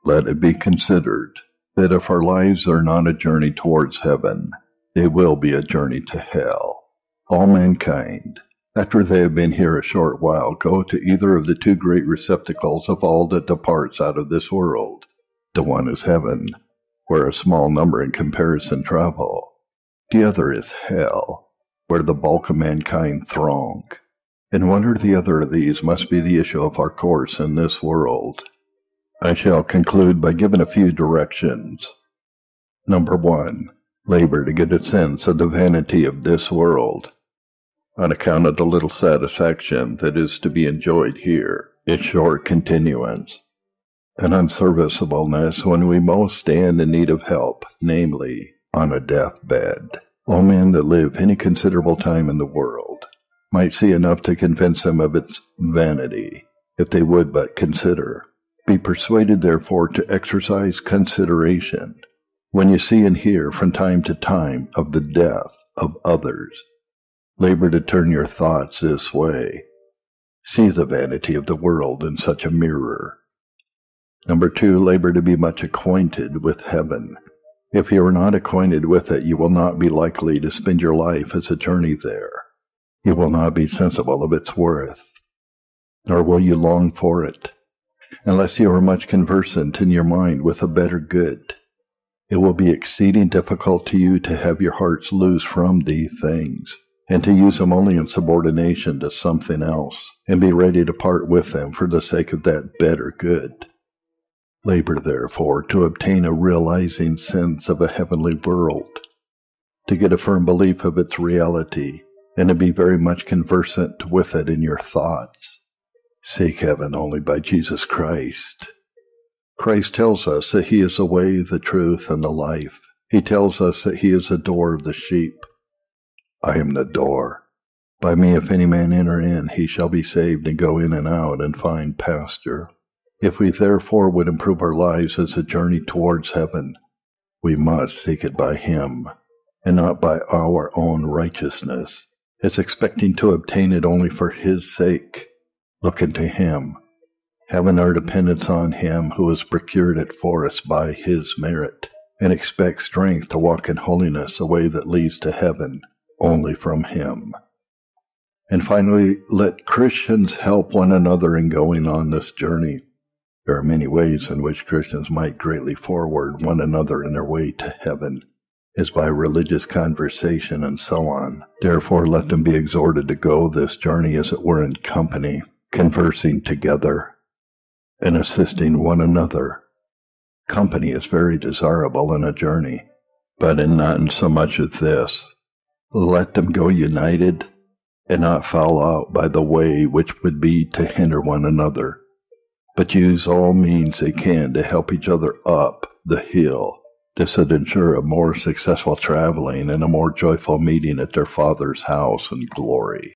Let it be considered that if our lives are not a journey towards heaven, they will be a journey to hell. All mankind, after they have been here a short while, go to either of the two great receptacles of all that departs out of this world. The one is heaven, where a small number in comparison travel. The other is hell, where the bulk of mankind throng. And one or the other of these must be the issue of our course in this world. I shall conclude by giving a few directions. Number 1. Labor to get a sense of the vanity of this world. On account of the little satisfaction that is to be enjoyed here, its short continuance, and unserviceableness when we most stand in need of help, namely, on a deathbed. All men that live any considerable time in the world might see enough to convince them of its vanity, if they would but consider. Be persuaded, therefore, to exercise consideration when you see and hear from time to time of the death of others. Labor to turn your thoughts this way. See the vanity of the world in such a mirror. Number 2, labor to be much acquainted with heaven. If you are not acquainted with it, you will not be likely to spend your life as a journey there. You will not be sensible of its worth, nor will you long for it, unless you are much conversant in your mind with a better good. It will be exceeding difficult to you to have your hearts loose from these things, and to use them only in subordination to something else, and be ready to part with them for the sake of that better good. Labor, therefore, to obtain a realizing sense of a heavenly world, to get a firm belief of its reality, and to be very much conversant with it in your thoughts. Seek heaven only by Jesus Christ. Christ tells us that he is the way, the truth, and the life. He tells us that he is the door of the sheep. I am the door. By me if any man enter in, he shall be saved and go in and out and find pasture. If we therefore would improve our lives as a journey towards heaven, we must seek it by him, and not by our own righteousness, as expecting to obtain it only for his sake. Look into him, having our dependence on him who has procured it for us by his merit, and expect strength to walk in holiness, a way that leads to heaven, only from him. And finally, let Christians help one another in going on this journey. There are many ways in which Christians might greatly forward one another in their way to heaven, as by religious conversation and so on. Therefore let them be exhorted to go this journey as it were in company, conversing together, and assisting one another. Company is very desirable in a journey, but not in so much as this. Let them go united, and not fall out by the way which would be to hinder one another, but use all means they can to help each other up the hill. This would ensure a more successful traveling and a more joyful meeting at their Father's house in glory.